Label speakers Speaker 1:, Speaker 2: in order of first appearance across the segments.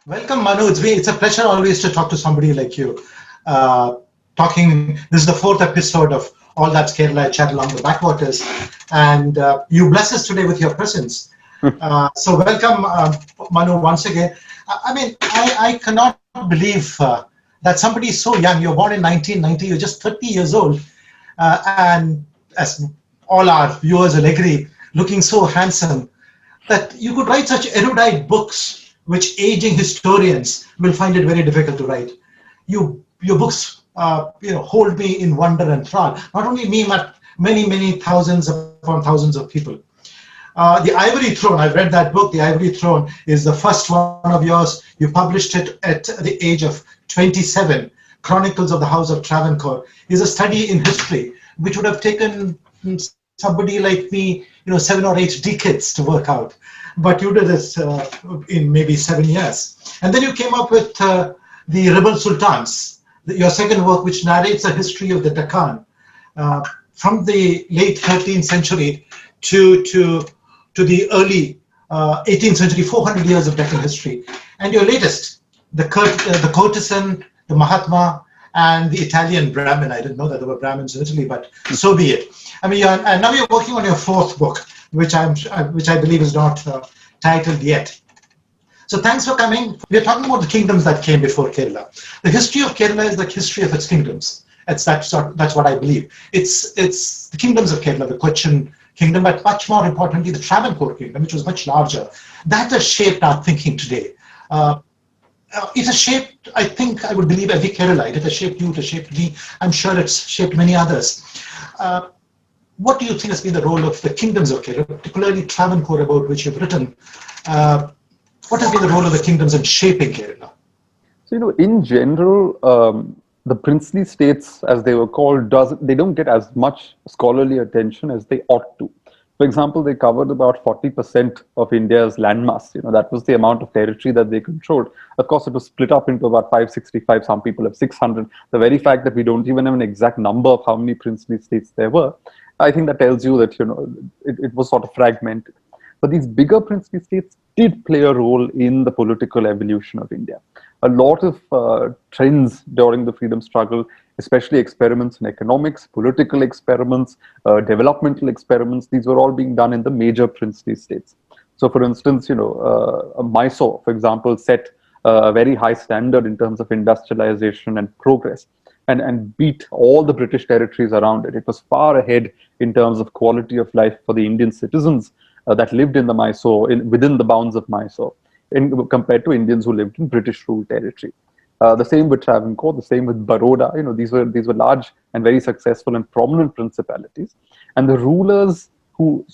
Speaker 1: Welcome, Manu. It's a pleasure always to talk to somebody like you. This is the fourth episode of All That's Kerala Chat Along the Backwaters, and you bless us today with your presence. So, welcome, Manu, once again. I cannot believe that somebody is so young. You're born in 1990, you're just 30 years old, and as all our viewers will agree, looking so handsome that you could write such erudite books, which aging historians will find it very difficult to write. Your books, hold me in wonder and thrall. Not only me, but many thousands upon thousands of people. The Ivory Throne. I've read that book. The Ivory Throne is the first one of yours. You published it at the age of 27. Chronicles of the House of Travancore is a study in history, which would have taken somebody like me, 7 or 8 decades to work out. But you did this in maybe 7 years. And then you came up with the Rebel Sultans, your second work, which narrates a history of the Deccan from the late 13th century to the early 18th century, 400 years of Deccan history. And your latest, the courtesan, the Mahatma, and the Italian Brahmin. I didn't know that there were Brahmins in Italy, but so be it. And now you're working on your fourth book, which I believe is not titled yet. So thanks for coming. We're talking about the kingdoms that came before Kerala. The history of Kerala is the history of its kingdoms. That's what I believe. It's the kingdoms of Kerala, the Cochin kingdom, but much more importantly, the Travancore kingdom, which was much larger. That has shaped our thinking today. It has shaped, I think, I would believe, every Kerala. It has shaped you, it has shaped me. I'm sure it's shaped many others. What do you think has been the role of the kingdoms of Kerala, particularly Travancore, about which you've written? What has been the role of the kingdoms in shaping Kerala?
Speaker 2: So, in general, the princely states, as they were called, they don't get as much scholarly attention as they ought to. For example, they covered about 40% of India's landmass. That was the amount of territory that they controlled. Of course, it was split up into about 565. Some people have 600. The very fact that we don't even have an exact number of how many princely states there were, I think that tells you that it was sort of fragmented. But these bigger princely states did play a role in the political evolution of India. A lot of trends during the freedom struggle, especially experiments in economics, political experiments, developmental experiments, these were all being done in the major princely states. So, for instance, Mysore, for example, set a very high standard in terms of industrialization and progress, and beat all the British territories around it. It was far ahead in terms of quality of life for the Indian citizens that lived in the Mysore, within the bounds of Mysore, compared to Indians who lived in British ruled territory. The same with Travancore, the same with Baroda. These were large and very successful and prominent principalities, and the rulers who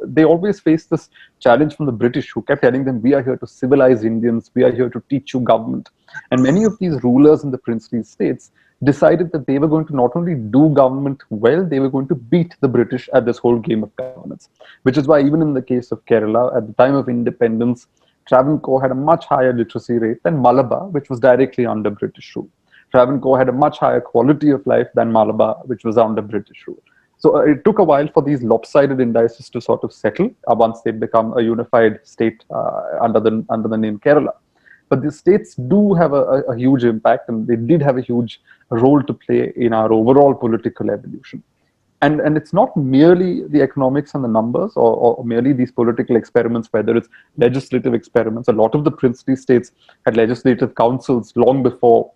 Speaker 2: they always faced this challenge from the British, who kept telling them, "We are here to civilize Indians. We are here to teach you government." And many of these rulers in the princely states decided that they were going to not only do government well, they were going to beat the British at this whole game of governance. Which is why, even in the case of Kerala, at the time of independence, Travancore had a much higher literacy rate than Malabar, which was directly under British rule. Travancore had a much higher quality of life than Malabar, which was under British rule. So it took a while for these lopsided indices to sort of settle once they'd become a unified state under the name Kerala. But the states do have a huge impact, and they did have a huge role to play in our overall political evolution. And it's not merely the economics and the numbers, or merely these political experiments, whether it's legislative experiments. A lot of the princely states had legislative councils long before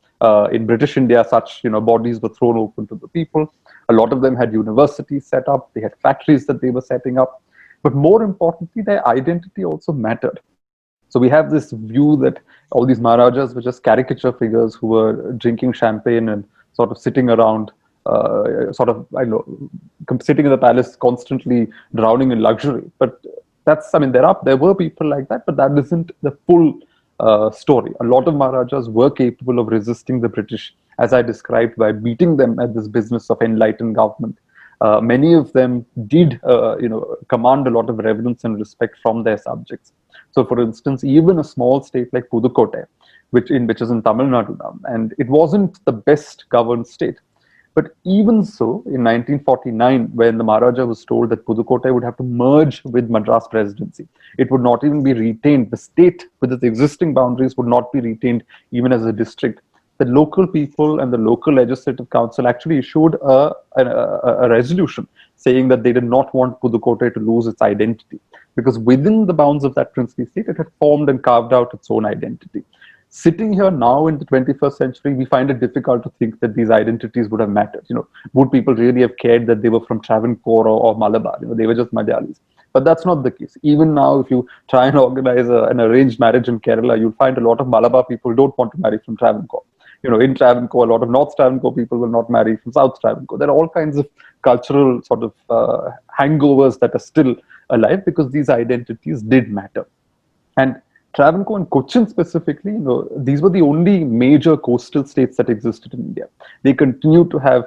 Speaker 2: in British India such bodies were thrown open to the people. A lot of them had universities set up, they had factories that they were setting up. But more importantly, their identity also mattered. So we have this view that all these Maharajas were just caricature figures who were drinking champagne and sort of sitting around, sitting in the palace, constantly drowning in luxury. But there were people like that, but that isn't the full story. A lot of Maharajas were capable of resisting the British, as I described, by beating them at this business of enlightened government. Many of them did, command a lot of reverence and respect from their subjects. So, for instance, even a small state like Pudukkottai, which is in Tamil Nadu now, and it wasn't the best governed state, But even so, in 1949, when the Maharaja was told that Pudukkottai would have to merge with Madras Presidency, it would not even be retained. The state, with its existing boundaries, would not be retained even as a district. The local people and the local legislative council actually issued a resolution saying that they did not want Pudukkottai to lose its identity, because within the bounds of that princely state, it had formed and carved out its own identity. Sitting here now in the 21st century, we find it difficult to think that these identities would have mattered. Would people really have cared that they were from Travancore or Malabar? They were just Malayalis. But that's not the case. Even now, if you try and organize an arranged marriage in Kerala, you'll find a lot of Malabar people don't want to marry from Travancore. In Travancore, a lot of North Travancore people will not marry from South Travancore. There are all kinds of cultural sort of hangovers that are still alive because these identities did matter. And Travancore and Cochin specifically, these were the only major coastal states that existed in India. They continued to have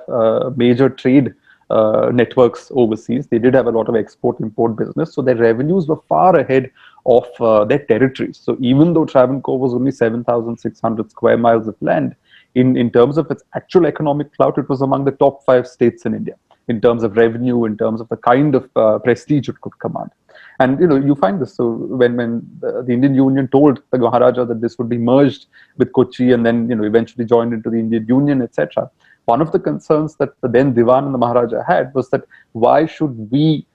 Speaker 2: major trade networks overseas. They did have a lot of export-import business, so their revenues were far ahead of their territories. So even though Travancore was only 7,600 square miles of land, in terms of its actual economic clout, it was among the top 5 states in India in terms of revenue, in terms of the kind of prestige it could command. And you find this. So when the Indian Union told the Maharaja that this would be merged with Kochi and then eventually joined into the Indian Union, etc., one of the concerns that the then Diwan and the Maharaja had was that why should we,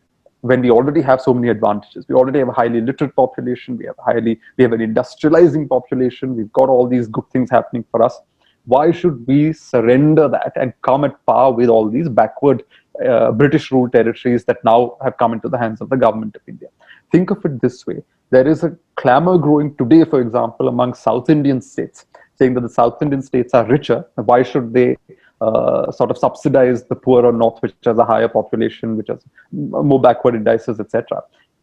Speaker 2: when we already have so many advantages, we already have a highly literate population, we have an industrializing population, we've got all these good things happening for us, why should we surrender that and come at par with all these backward British ruled territories that now have come into the hands of the government of India? Think of it this way. There is a clamor growing today, for example, among South Indian states, saying that the South Indian states are richer. Why should they sort of subsidize the poorer North, which has a higher population, which has more backward indices, etc.?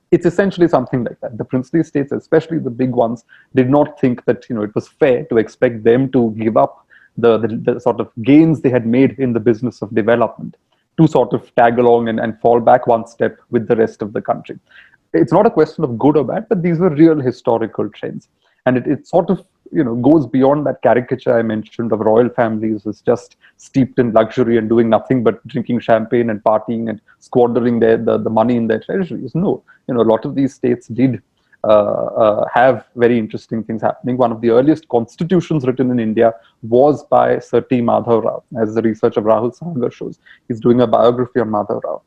Speaker 2: It's essentially something like that. The princely states, especially the big ones, did not think that it was fair to expect them to give up the sort of gains they had made in the business of development to sort of tag along and fall back one step with the rest of the country. It's not a question of good or bad, but these were real historical trends. And it sort of goes beyond that caricature I mentioned of royal families as just steeped in luxury and doing nothing but drinking champagne and partying and squandering the money in their treasuries. No, a lot of these states did have very interesting things happening. One of the earliest constitutions written in India was by Sir T. Madhav Rao, as the research of Rahul Sagar shows. He's doing a biography on Madhav Rao.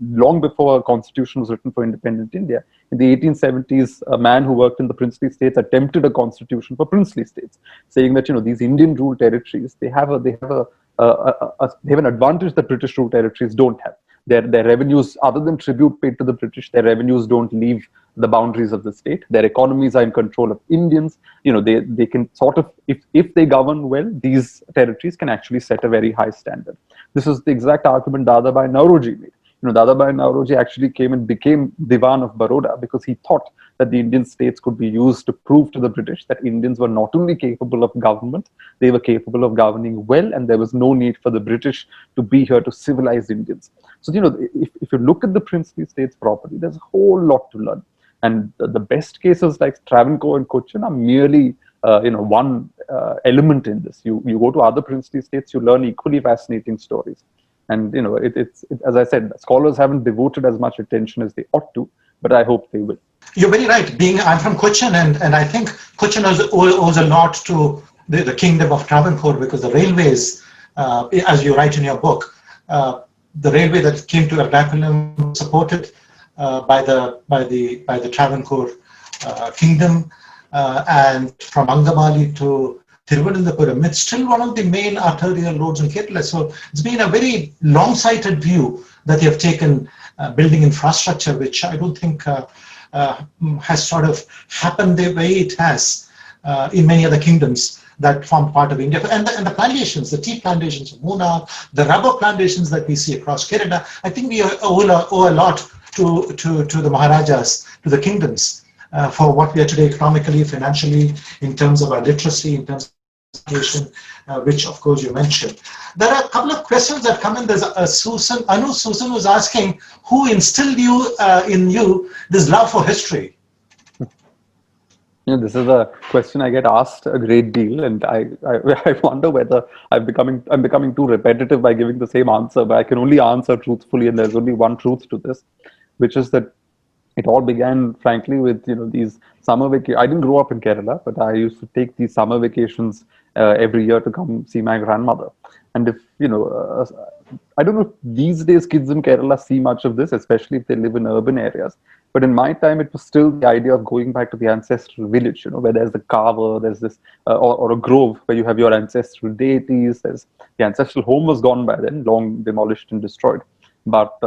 Speaker 2: Long before a constitution was written for independent India, in the 1870s, a man who worked in the princely states attempted a constitution for princely states, saying that these Indian ruled territories, they have an advantage that British ruled territories don't have. Their revenues, other than tribute paid to the British, their revenues don't leave the boundaries of the state. Their economies are in control of Indians. They can sort of, if they govern well, these territories can actually set a very high standard. This is the exact argument Dadabhai Naoroji made. Dadabhai Naoroji actually came and became Diwan of Baroda because he thought that the Indian states could be used to prove to the British that Indians were not only capable of government, they were capable of governing well, and there was no need for the British to be here to civilize Indians. So, if you look at the princely states properly, there's a whole lot to learn. And the best cases like Travancore and Cochin are merely one element in this. You go to other princely states, you learn equally fascinating stories. And it's as I said, scholars haven't devoted as much attention as they ought to, but I hope they will.
Speaker 1: You're very right. I'm from Cochin, and I think Cochin owes a lot to the kingdom of Travancore, because the railways, as you write in your book, the railway that came to Ernakulam supported by the Travancore kingdom, and from Angamali to Thiruvananthapuram, it's still one of the main arterial roads in Kerala. So it's been a very long-sighted view that they have taken, building infrastructure, which I don't think has sort of happened the way it has in many other kingdoms that form part of India. And the plantations, the tea plantations of Munnar, the rubber plantations that we see across Kerala, I think we owe a lot to the Maharajas, to the kingdoms, for what we are today economically, financially, in terms of our literacy, in terms of education, which of course you mentioned. There are a couple of questions that come in. There's Susan was asking, who instilled in you this love for history?
Speaker 2: This is a question I get asked a great deal, and I wonder whether I'm becoming too repetitive by giving the same answer. But I can only answer truthfully, and there's only one truth to this, which is that it all began, frankly, with these summer vacations. I didn't grow up in Kerala, but I used to take these summer vacations every year to come see my grandmother. And if I don't know if these days kids in Kerala see much of this, especially if they live in urban areas. But in my time, it was still the idea of going back to the ancestral village, where there's the carver, there's this, or a grove where you have your ancestral deities. There's the ancestral home was gone by then, long demolished and destroyed. But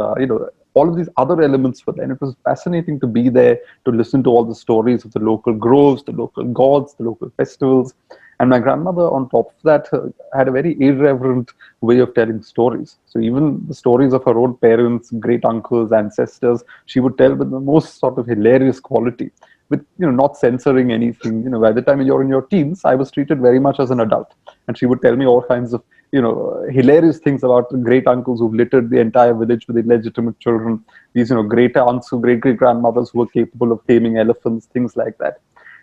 Speaker 2: all of these other elements were there. And it was fascinating to be there, to listen to all the stories of the local groves, the local gods, the local festivals. And my grandmother, on top of that, had a very irreverent way of telling stories. So even the stories of her own parents, great uncles, ancestors, she would tell with the most sort of hilarious quality, with not censoring anything. By the time you're in your teens, I was treated very much as an adult, and she would tell me all kinds of hilarious things about great uncles who littered the entire village with illegitimate children. These great aunts, great great grandmothers who were capable of taming elephants, things like that.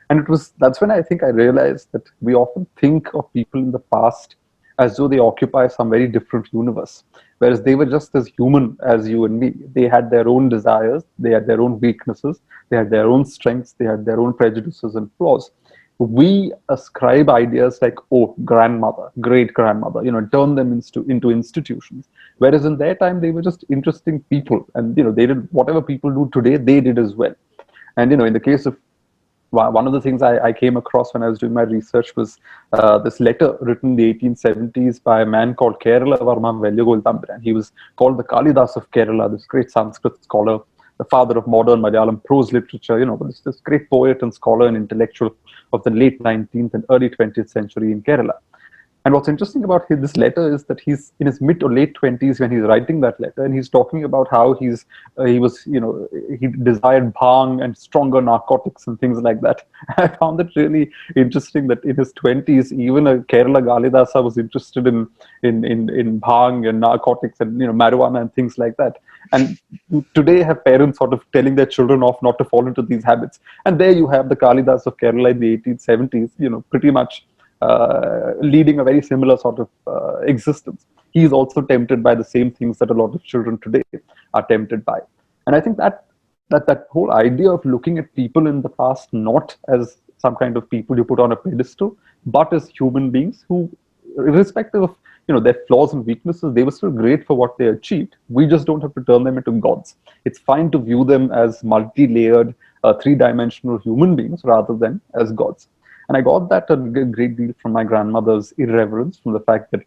Speaker 2: And that's when I think I realized that we often think of people in the past as though they occupy some very different universe, whereas they were just as human as you and me. They had their own desires, they had their own weaknesses, they had their own strengths, they had their own prejudices and flaws. We ascribe ideas like, oh, grandmother, great grandmother, turn them into institutions. Whereas in their time, they were just interesting people. And, they did whatever people do today, they did as well. And, in the case of one of the things I came across when I was doing my research was this letter written in the 1870s by a man called Kerala Varma Vellugol Thambiran. He was called the Kalidas of Kerala, this great Sanskrit scholar, the father of modern Malayalam prose literature, this great poet and scholar and intellectual of the late 19th and early 20th century in Kerala. And what's interesting about this letter is that he's in his mid or late 20s when he's writing that letter, and he's talking about how he desired bhang and stronger narcotics and things like that. I found it really interesting that in his 20s, even a Kerala Kalidasa was interested in bhang and narcotics and marijuana and things like that. And today have parents sort of telling their children off not to fall into these habits. And there you have the Kalidas of Kerala in the 1870s, pretty much leading a very similar sort of existence. He is also tempted by the same things that a lot of children today are tempted by. And I think that whole idea of looking at people in the past not as some kind of people you put on a pedestal, but as human beings who, irrespective of their flaws and weaknesses, they were still great for what they achieved. We just don't have to turn them into gods. It's fine to view them as multi-layered, three-dimensional human beings rather than as gods. And I got that a great deal from my grandmother's irreverence, from the fact that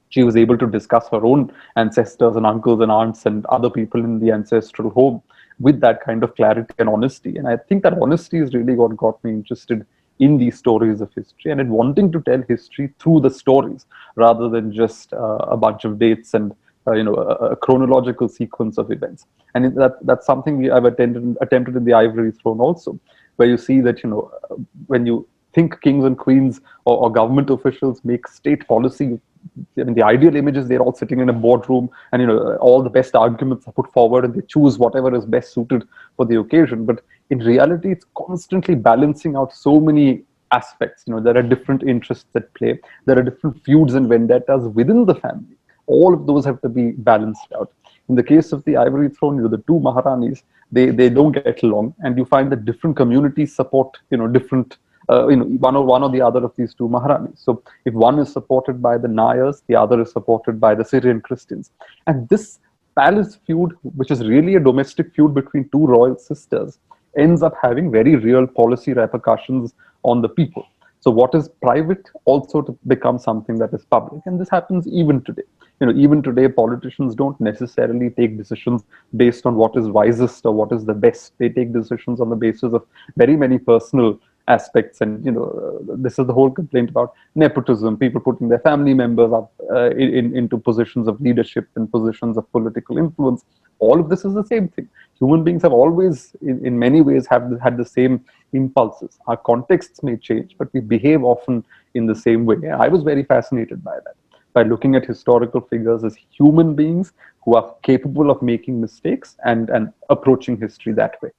Speaker 2: she was able to discuss her own ancestors and uncles and aunts and other people in the ancestral home with that kind of clarity and honesty. And I think that honesty is really what got me interested in these stories of history and in wanting to tell history through the stories rather than just a bunch of dates and a chronological sequence of events. And that's something I've attempted in the Ivory Throne also, where you see that when you think kings and queens or government officials make state policy, the ideal image is they're all sitting in a boardroom and all the best arguments are put forward and they choose whatever is best suited for the occasion. But in reality, it's constantly balancing out so many aspects. There are different interests at play. There are different feuds and vendettas within the family. All of those have to be balanced out. In the case of the Ivory Throne, the two Maharanis, they don't get along, and you find that different communities support different one or the other of these two Maharanis. So if one is supported by the Nayars, the other is supported by the Syrian Christians. And this palace feud, which is really a domestic feud between two royal sisters, ends up having very real policy repercussions on the people. So what is private also to become something that is public. And this happens even today. Even today, politicians don't necessarily take decisions based on what is wisest or what is the best. They take decisions on the basis of very many personal aspects. And this is the whole complaint about nepotism, people putting their family members up into positions of leadership and positions of political influence. All of this is the same thing. Human beings have always, in many ways, had the same impulses. Our contexts may change, but we behave often in the same way. I was very fascinated by that, by looking at historical figures as human beings who are capable of making mistakes and approaching history that way.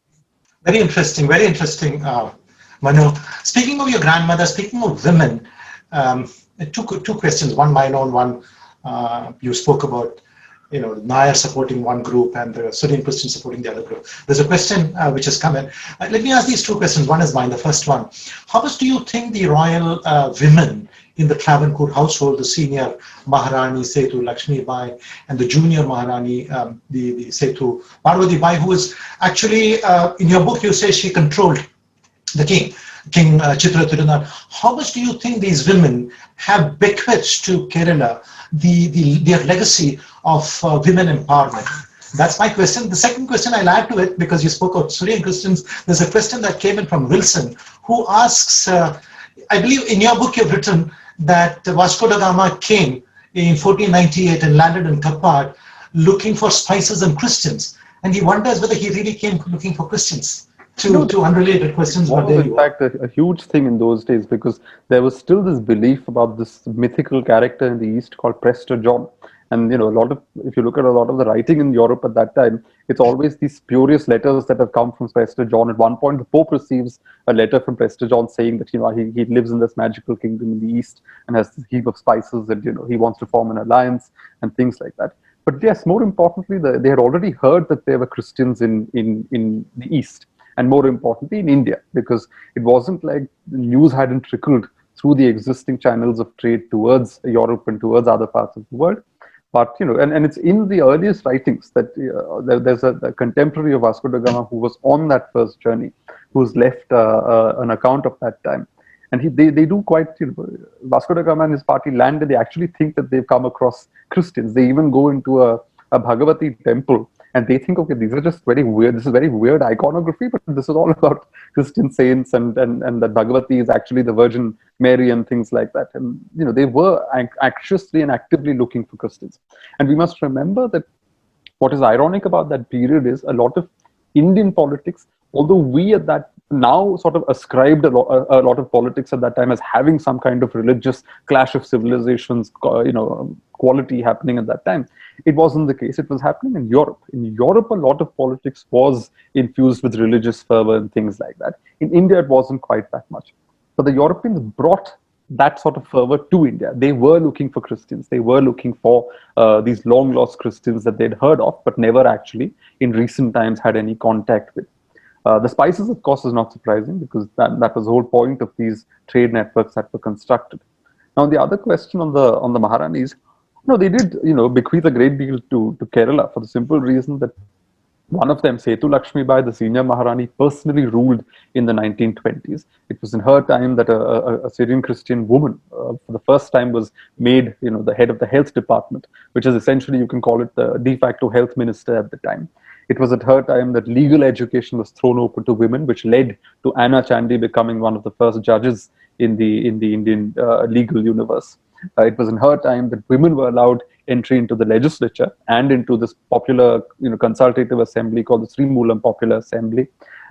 Speaker 1: Very interesting, very interesting. Manu, speaking of your grandmother, speaking of women, two questions. One my own, one you spoke about. Nair supporting one group and the Syrian Christians supporting the other group. There's a question which has come in. Let me ask these two questions. One is mine. The first one: how much do you think the royal women in the Travancore household, the senior Maharani Sethu Lakshmi Bai and the junior Maharani, the Sethu Parvati Bai, who is actually in your book you say she controlled the King Chitra Thirunar. How much do you think these women have bequeathed to Kerala their legacy of women empowerment? That's my question. The second question I'll add to it, because you spoke of Syrian Christians, there's a question that came in from Wilson, who asks, I believe in your book you've written that Vasco da Gama came in 1498 and landed in Kappad looking for spices and Christians. And he wonders whether he really came looking for Christians. Two unrelated questions, but there
Speaker 2: in fact a huge thing in those days, because there was still this belief about this mythical character in the East called Prester John. And if you look at a lot of the writing in Europe at that time, it's always these spurious letters that have come from Prester John. At one point, the Pope receives a letter from Prester John saying that he lives in this magical kingdom in the East and has a heap of spices, and he wants to form an alliance and things like that. But yes, more importantly, they had already heard that there were Christians in the East. And more importantly, in India, because it wasn't like the news hadn't trickled through the existing channels of trade towards Europe and towards other parts of the world. But, and it's in the earliest writings that there's a contemporary of Vasco da Gama who was on that first journey, who's left an account of that time. And they do quite, Vasco da Gama and his party land, and they actually think that they've come across Christians. They even go into a Bhagavati temple. And they think, okay, these are just very weird. This is very weird iconography, but this is all about Christian saints, and that Bhagavati is actually the Virgin Mary and things like that. And they were anxiously and actively looking for Christians. And we must remember that what is ironic about that period is a lot of Indian politics, although we at that now sort of ascribed a lot of politics at that time as having some kind of religious clash of civilizations, quality happening at that time. It wasn't the case. It was happening in Europe. In Europe, a lot of politics was infused with religious fervor and things like that. In India, it wasn't quite that much. But the Europeans brought that sort of fervor to India. They were looking for Christians. They were looking for these long-lost Christians that they'd heard of, but never actually in recent times had any contact with. The spices, of course, is not surprising, because that was the whole point of these trade networks that were constructed. Now, the other question on the Maharanis, they did, bequeath a great deal to Kerala, for the simple reason that one of them, Sethu Lakshmi Bai, the senior Maharani, personally ruled in the 1920s. It was in her time that a Syrian Christian woman, for the first time, was made, the head of the health department, which is essentially, you can call it the de facto health minister at the time. It was at her time that legal education was thrown open to women, which led to Anna Chandy becoming one of the first judges in the Indian legal universe. It was in her time that women were allowed entry into the legislature and into this popular, consultative assembly called the Sri Moolam Popular Assembly.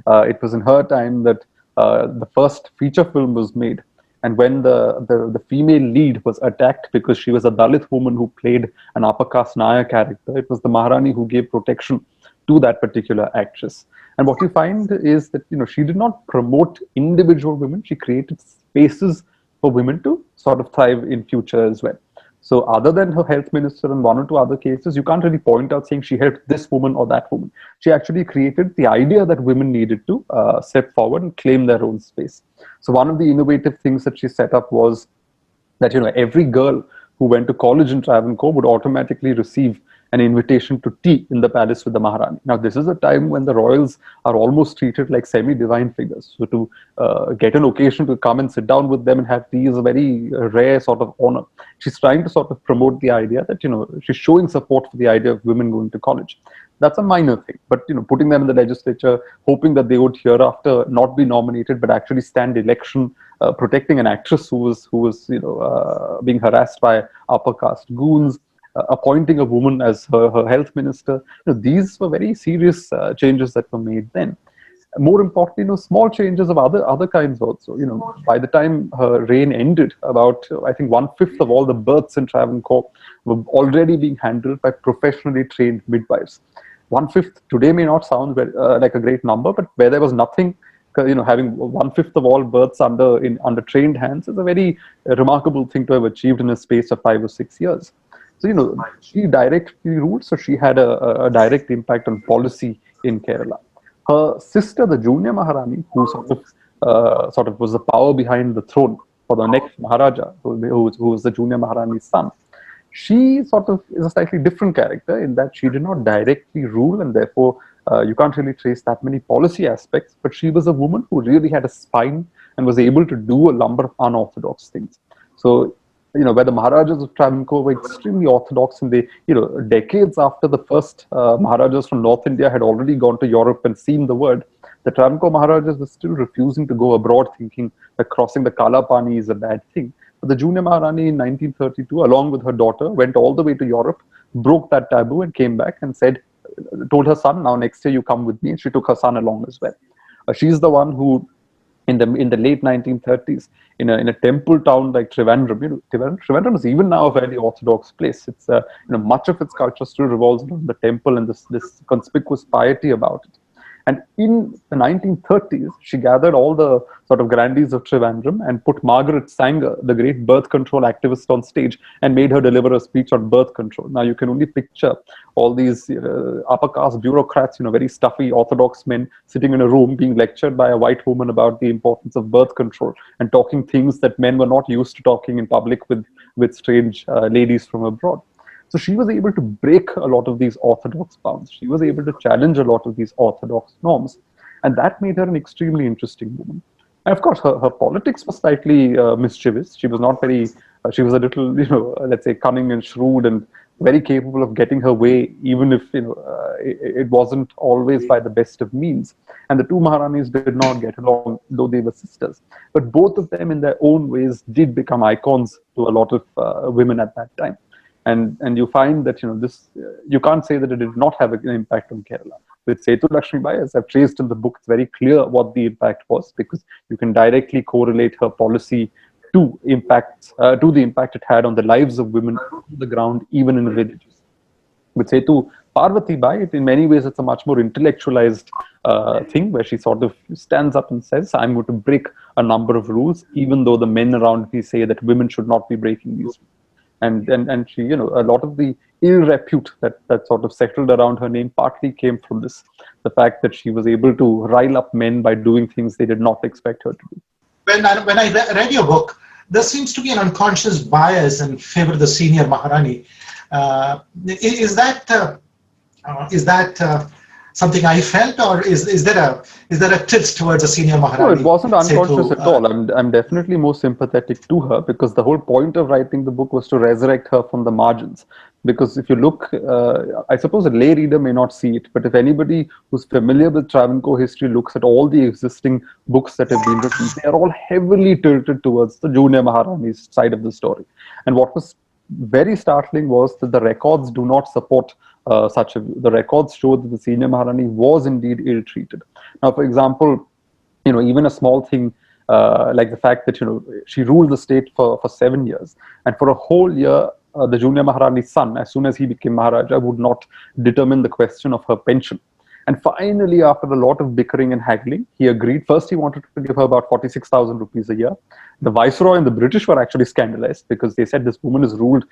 Speaker 2: It was in her time that the first feature film was made. And when the female lead was attacked because she was a Dalit woman who played an upper caste Naya character, it was the Maharani who gave protection to that particular actress. And what you find is that, she did not promote individual women. She created spaces for women to sort of thrive in future as well. So other than her health minister and one or two other cases, you can't really point out saying she helped this woman or that woman. She actually created the idea that women needed to step forward and claim their own space. So one of the innovative things that she set up was that, every girl who went to college in Travancore would automatically receive an invitation to tea in the palace with the Maharani. Now, this is a time when the royals are almost treated like semi-divine figures. So to get an occasion to come and sit down with them and have tea is a very rare sort of honor. She's trying to sort of promote the idea that, she's showing support for the idea of women going to college. That's a minor thing, but putting them in the legislature, hoping that they would hereafter not be nominated, but actually stand election, protecting an actress who was being harassed by upper caste goons, appointing a woman as her health minister. These were very serious changes that were made then. More importantly, small changes of other kinds also. By the time her reign ended, about I think 1/5 of all the births in Travancore were already being handled by professionally trained midwives. 1/5 today may not sound like a great number, but where there was nothing having 1/5 of all births under trained hands is a very remarkable thing to have achieved in a space of 5 or 6 years. So, she directly ruled, so she had a direct impact on policy in Kerala. Her sister, the junior Maharani, who sort of was the power behind the throne for the next Maharaja, who was the junior Maharani's son, she sort of is a slightly different character in that she did not directly rule, and therefore you can't really trace that many policy aspects, but she was a woman who really had a spine and was able to do a number of unorthodox things. So, where the Maharajas of Travancore were extremely orthodox, and they, decades after the first Maharajas from North India had already gone to Europe and seen the world, the Travancore Maharajas were still refusing to go abroad, thinking that crossing the Kalapani is a bad thing. But the junior Maharani in 1932, along with her daughter, went all the way to Europe, broke that taboo, and came back and told her son, now next year you come with me, and she took her son along as well. She's the one who, in the late 1930s, in a temple town like Trivandrum, Trivandrum is even now a very orthodox place. It's much of its culture still revolves around the temple and this conspicuous piety about it. And in the 1930s, she gathered all the sort of grandees of Trivandrum and put Margaret Sanger, the great birth control activist, on stage and made her deliver a speech on birth control. Now, you can only picture all these upper caste bureaucrats, very stuffy orthodox men sitting in a room being lectured by a white woman about the importance of birth control and talking things that men were not used to talking in public with strange ladies from abroad. So she was able to break a lot of these orthodox bounds. She was able to challenge a lot of these orthodox norms. And that made her an extremely interesting woman. And of course, her politics was slightly mischievous. She was not very, she was a little, let's say, cunning and shrewd and very capable of getting her way, even if, it wasn't always by the best of means. And the two Maharanis did not get along, though they were sisters. But both of them, in their own ways, did become icons to a lot of women at that time. And you find that this you can't say that it did not have an impact on Kerala. With Sethu Lakshmibai, as I've traced in the book, it's very clear what the impact was, because you can directly correlate her policy to the impact it had on the lives of women on the ground, even in villages. With Sethu Parvati Bai, in many ways it's a much more intellectualized thing, where she sort of stands up and says, I'm going to break a number of rules, even though the men around me say that women should not be breaking these rules. And she, a lot of the ill repute that sort of settled around her name partly came from this, the fact that she was able to rile up men by doing things they did not expect her to do.
Speaker 1: When I read your book, there seems to be an unconscious bias in favor of the senior Maharani. Is that something I felt, or is there a tilt towards a senior Maharani?
Speaker 2: No, it wasn't unconscious at all. I'm definitely more sympathetic to her, because the whole point of writing the book was to resurrect her from the margins. Because if you look, I suppose a lay reader may not see it, but if anybody who's familiar with Travancore history looks at all the existing books that have been written, they are all heavily tilted towards the junior Maharani's side of the story. And what was very startling was that the records do not support the records show that the senior Maharani was indeed ill-treated. Now, for example, even a small thing like the fact that, she ruled the state for 7 years, and for a whole year, the junior Maharani's son, as soon as he became Maharaja, would not determine the question of her pension. And finally, after a lot of bickering and haggling, he agreed. First, he wanted to give her about 46,000 rupees a year. The Viceroy and the British were actually scandalized, because they said this woman is ruled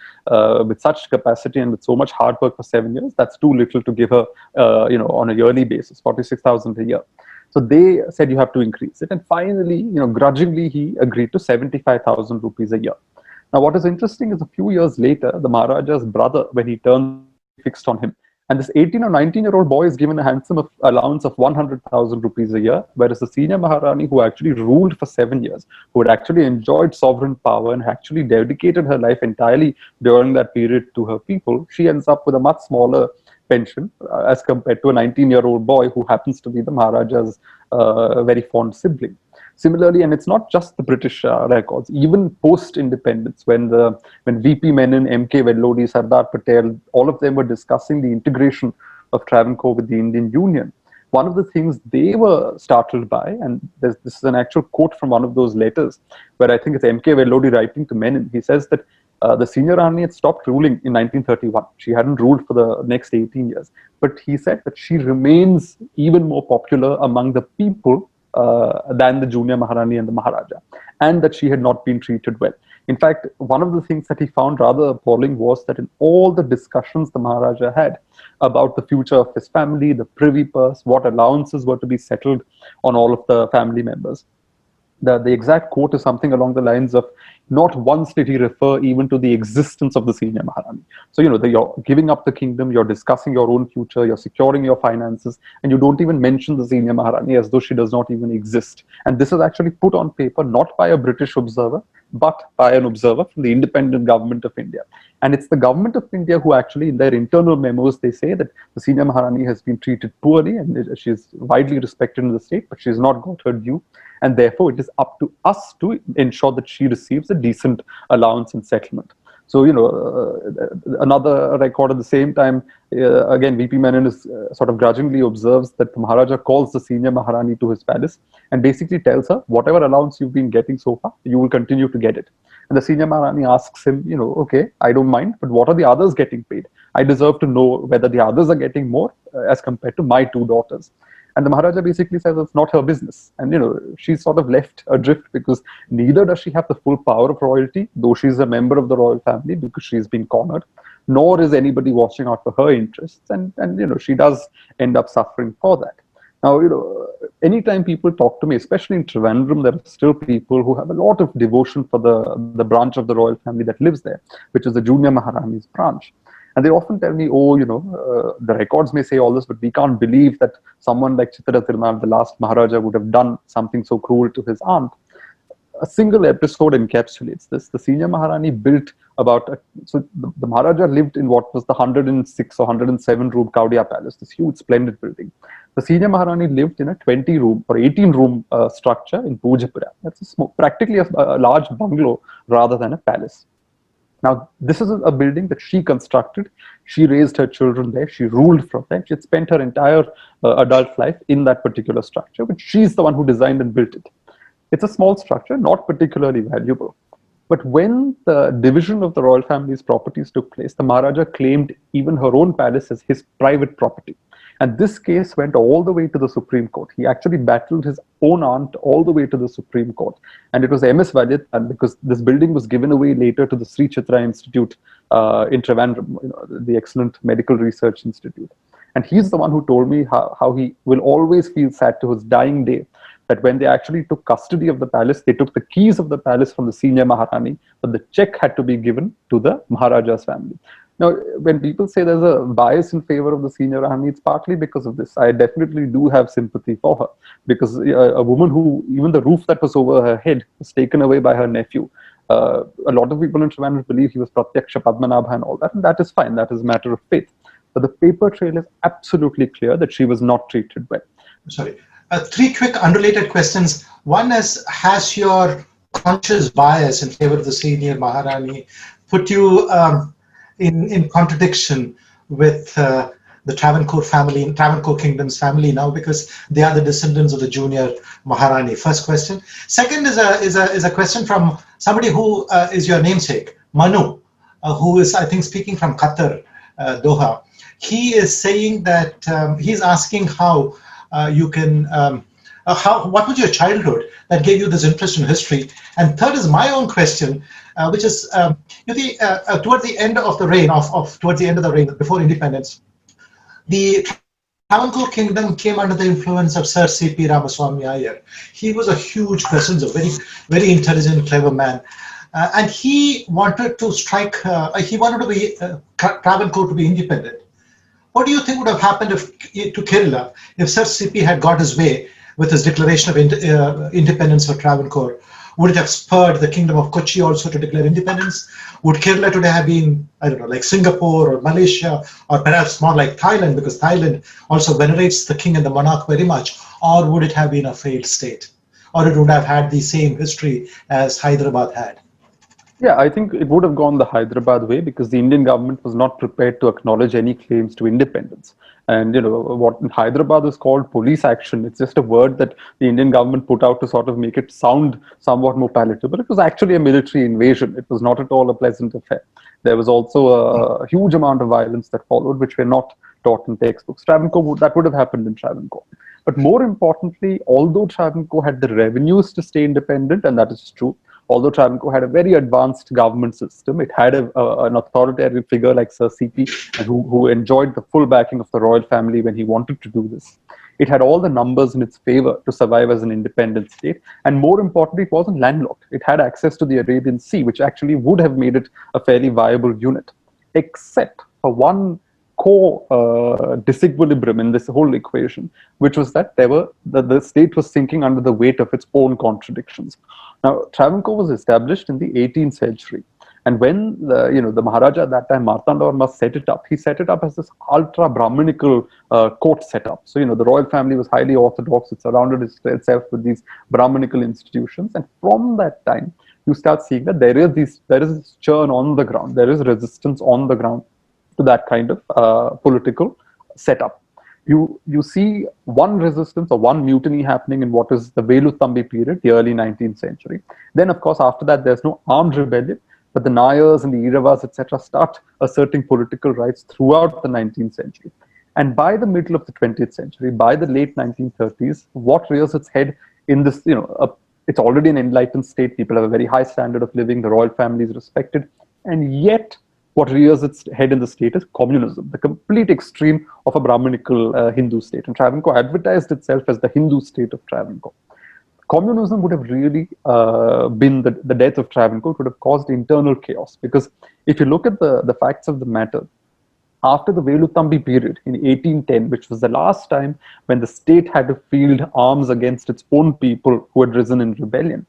Speaker 2: with such capacity and with so much hard work for 7 years. That's too little to give her, on a yearly basis, 46,000 a year. So they said you have to increase it. And finally, grudgingly, he agreed to 75,000 rupees a year. Now, what is interesting is a few years later, the Maharaja's brother, when he turned, fixed on him. And this 18 or 19-year-old boy is given a handsome allowance of 100,000 rupees a year, whereas the senior Maharani, who actually ruled for 7 years, who had actually enjoyed sovereign power and actually dedicated her life entirely during that period to her people, she ends up with a much smaller pension as compared to a 19-year-old boy who happens to be the Maharaja's very fond sibling. Similarly, and it's not just the British records, even post-independence, when VP Menon, MK Vellodi, Sardar Patel, all of them were discussing the integration of Travancore with the Indian Union, one of the things they were startled by, and this is an actual quote from one of those letters, where I think it's MK Vellodi writing to Menon. He says that the senior Rani had stopped ruling in 1931. She hadn't ruled for the next 18 years. But he said that she remains even more popular among the people than the junior Maharani and the Maharaja, and that she had not been treated well. In fact, one of the things that he found rather appalling was that in all the discussions the Maharaja had about the future of his family, the privy purse, what allowances were to be settled on all of the family members, the exact quote is something along the lines of, not once did he refer even to the existence of the senior Maharani. So, you're giving up the kingdom, you're discussing your own future, you're securing your finances, and you don't even mention the senior Maharani as though she does not even exist. And this is actually put on paper not by a British observer, but by an observer from the independent government of India. And it's the government of India who actually, in their internal memos, they say that the senior Maharani has been treated poorly and she's widely respected in the state, but she's not got her due. And therefore, it is up to us to ensure that she receives a decent allowance and settlement. So, another record at the same time, again, VP Menon is sort of grudgingly observes that the Maharaja calls the senior Maharani to his palace and basically tells her, whatever allowance you've been getting so far, you will continue to get it. And the senior Maharani asks him, okay, I don't mind, but what are the others getting paid? I deserve to know whether the others are getting more as compared to my two daughters. And the Maharaja basically says it's not her business. And, she's sort of left adrift because neither does she have the full power of royalty, though she's a member of the royal family, because she's been cornered, nor is anybody watching out for her interests. And she does end up suffering for that. Now, anytime people talk to me, especially in Trivandrum, there are still people who have a lot of devotion for the branch of the royal family that lives there, which is the junior Maharani's branch. And they often tell me, the records may say all this, but we can't believe that someone like Chitra Tirunal, the last Maharaja, would have done something so cruel to his aunt. A single episode encapsulates this. The senior Maharani built so the Maharaja lived in what was the 106 or 107 room Kaudia Palace, this huge, splendid building. The senior Maharani lived in a 20 room or 18 room structure in Pujapura. That's practically a large bungalow rather than a palace. Now, this is a building that she constructed. She raised her children there. She ruled from there. She had spent her entire adult life in that particular structure, but she's the one who designed and built it. It's a small structure, not particularly valuable. But when the division of the royal family's properties took place, the Maharaja claimed even her own palace as his private property. And this case went all the way to the Supreme Court. He actually battled his own aunt all the way to the Supreme Court. And it was M.S. Valyat, and because this building was given away later to the Sri Chitra Institute in Trivandrum, the excellent medical research institute. And he's the one who told me how he will always feel sad to his dying day that when they actually took custody of the palace, they took the keys of the palace from the senior Maharani, but the check had to be given to the Maharaja's family. Now, when people say there's a bias in favor of the senior Rani, it's partly because of this. I definitely do have sympathy for her, because a woman who, even the roof that was over her head was taken away by her nephew. A lot of people in Trivandrum believe he was Pratyaksha Padmanabha and all that, and that is fine. That is a matter of faith. But the paper trail is absolutely clear that she was not treated well.
Speaker 1: Sorry. Three quick unrelated questions. One is, has your conscious bias in favor of the senior Maharani put you in contradiction with the Travancore family, Travancore Kingdom's family now, because they are the descendants of the junior Maharani? First question. Second is a question from somebody who is your namesake, Manu, who is, I think, speaking from Qatar, Doha. He is saying that he's asking how you can, what was your childhood that gave you this interest in history? And third is my own question, which is towards the end of the reign, before independence, the Travancore Kingdom came under the influence of Sir C.P. Ramaswamy Iyer. He was a huge presence, a very, very intelligent, clever man. And he wanted to Travancore to be independent. What do you think would have happened to Kerala if Sir C.P. had got his way with his declaration of independence for Travancore? Would it have spurred the Kingdom of Kochi also to declare independence? Would Kerala today have been, I don't know, like Singapore or Malaysia, or perhaps more like Thailand, because Thailand also venerates the king and the monarch very much? Or would it have been a failed state? Or it would have had the same history as Hyderabad had?
Speaker 2: Yeah, I think it would have gone the Hyderabad way, because the Indian government was not prepared to acknowledge any claims to independence. And what in Hyderabad is called police action, it's just a word that the Indian government put out to sort of make it sound somewhat more palatable. It was actually a military invasion. It was not at all a pleasant affair. There was also a huge amount of violence that followed, which were not taught in textbooks. Travancore, that would have happened in Travancore. But more importantly, although Travancore had the revenues to stay independent, and that is true, although Travancore had a very advanced government system, it had an authoritarian figure like Sir CP, who enjoyed the full backing of the royal family when he wanted to do this. It had all the numbers in its favor to survive as an independent state. And more importantly, it wasn't landlocked. It had access to the Arabian Sea, which actually would have made it a fairly viable unit, except for one core disequilibrium in this whole equation, which was that the state was sinking under the weight of its own contradictions. Now, Travancore was established in the 18th century. And when the Maharaja at that time, Martandavarma, set it up, he set it up as this ultra Brahminical court setup. So, the royal family was highly orthodox. It surrounded itself with these Brahminical institutions. And from that time, you start seeing that there is this churn on the ground. There is resistance on the ground to that kind of political setup. You see one resistance or one mutiny happening in what is the Veluthambi period, the early 19th century. Then, of course, after that, there's no armed rebellion. But the Nayars and the Iravas, etc., start asserting political rights throughout the 19th century. And by the middle of the 20th century, by the late 1930s, what rears its head in this, it's already an enlightened state. People have a very high standard of living. The royal family is respected. And yet, what rears its head in the state is communism, the complete extreme of a Brahminical Hindu state. And Travancore advertised itself as the Hindu state of Travancore. Communism would have really been the death of Travancore. It would have caused internal chaos, because if you look at the facts of the matter, after the Veluthambi period in 1810, which was the last time when the state had to field arms against its own people who had risen in rebellion,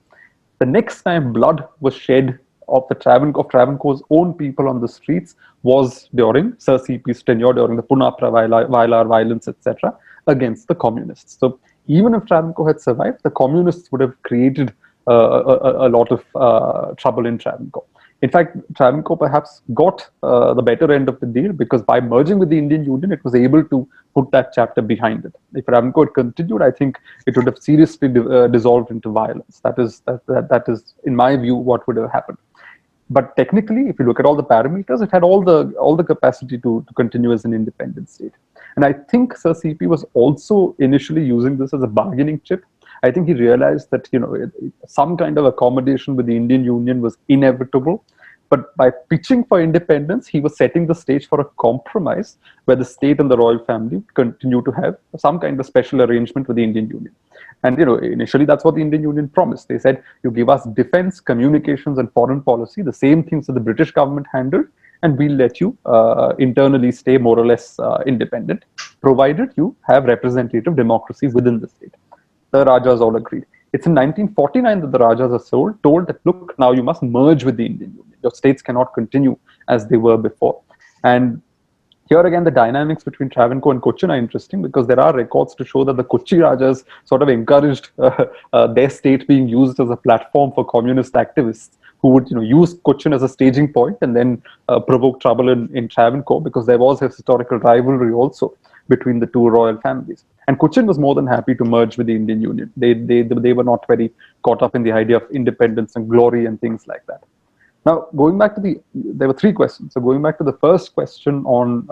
Speaker 2: the next time blood was shed of Travancore's own people on the streets was during Sir C.P.'s tenure, during the Punapra Vailar violence, etc., against the communists. So even if Travancore had survived, the communists would have created a lot of trouble in Travancore. In fact, Travancore perhaps got the better end of the deal, because by merging with the Indian Union, it was able to put that chapter behind it. If Travancore had continued, I think it would have seriously dissolved into violence. That is, in my view, what would have happened. But technically, if you look at all the parameters, it had all the capacity to continue as an independent state. And I think Sir CP was also initially using this as a bargaining chip. I think he realized that some kind of accommodation with the Indian Union was inevitable. But by pitching for independence, he was setting the stage for a compromise where the state and the royal family continue to have some kind of special arrangement with the Indian Union. And initially that's what the Indian Union promised. They said, you give us defense, communications, and foreign policy, the same things that the British government handled, and we'll let you internally stay more or less independent, provided you have representative democracy within the state. The Rajas all agreed. It's in 1949 that the Rajas are told that, look, now you must merge with the Indian Union. Your states cannot continue as they were before. And here again, the dynamics between Travancore and Cochin are interesting, because there are records to show that the Kochi Rajas sort of encouraged their state being used as a platform for communist activists who would use Cochin as a staging point and then provoke trouble in Travancore, because there was a historical rivalry also between the two royal families. And Cochin was more than happy to merge with the Indian Union. They were not very caught up in the idea of independence and glory and things like that. Now, going back to there were three questions. So going back to the first question on,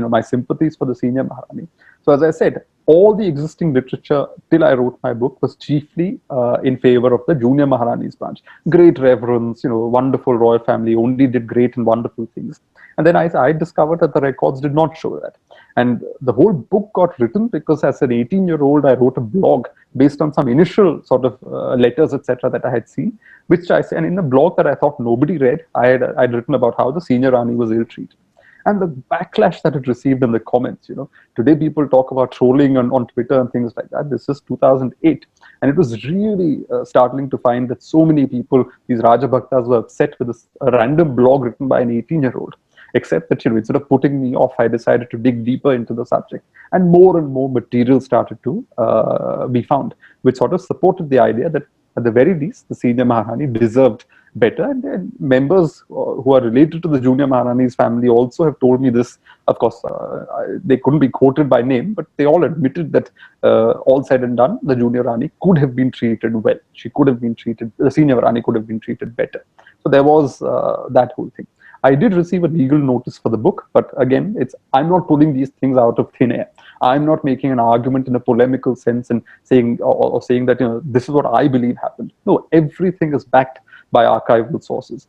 Speaker 2: my sympathies for the senior Maharani. So as I said, all the existing literature till I wrote my book was chiefly in favor of the junior Maharani's branch. Great reverence, wonderful royal family, only did great and wonderful things. And then I discovered that the records did not show that. And the whole book got written because as an 18-year-old, I wrote a blog based on some initial sort of letters, etc., that I had seen, and in a blog that I thought nobody read, I'd written about how the senior Rani was ill-treated. And the backlash that it received in the comments, today people talk about trolling on Twitter and things like that. This is 2008. And it was really startling to find that so many people, these Rajabhaktas, were upset with a random blog written by an 18-year-old. Except that, instead of putting me off, I decided to dig deeper into the subject. And more material started to be found, which sort of supported the idea that, at the very least, the senior Maharani deserved better. And members who are related to the junior Maharani's family also have told me this. Of course, they couldn't be quoted by name, but they all admitted that all said and done, the junior Rani could have been treated well. The senior Rani could have been treated better. So there was that whole thing. I did receive a legal notice for the book, but again, I'm not pulling these things out of thin air. I'm not making an argument in a polemical sense and saying or saying that this is what I believe happened. No, everything is backed by archival sources.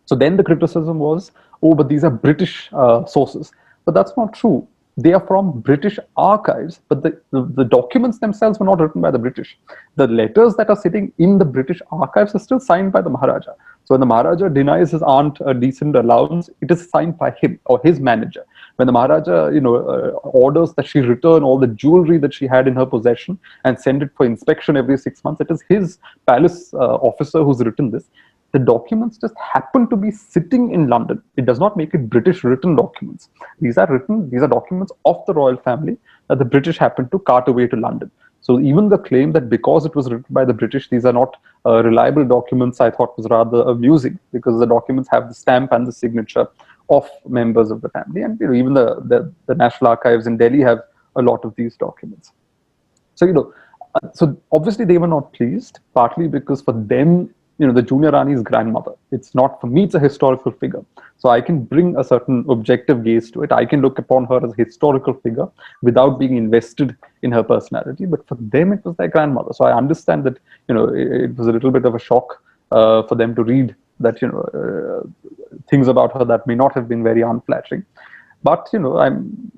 Speaker 2: So then the criticism was, oh, but these are British sources. But that's not true. They are from British archives, but the documents themselves were not written by the British. The letters that are sitting in the British archives are still signed by the Maharaja. So when the Maharaja denies his aunt a decent allowance, it is signed by him or his manager. When the Maharaja, orders that she return all the jewelry that she had in her possession and send it for inspection every 6 months, it is his palace officer who's written this. The documents just happen to be sitting in London. It does not make it British written documents. These are documents of the royal family that the British happened to cart away to London. So even the claim that because it was written by the British, these are not reliable documents, I thought was rather amusing, because the documents have the stamp and the signature of members of the family. And even the National Archives in Delhi have a lot of these documents. So, so obviously they were not pleased, partly because for them, the Junior Rani's grandmother. It's not, for me, it's a historical figure. So I can bring a certain objective gaze to it. I can look upon her as a historical figure without being invested in her personality. But for them, it was their grandmother. So I understand that, it was a little bit of a shock for them to read that, things about her that may not have been very unflattering. But, I'm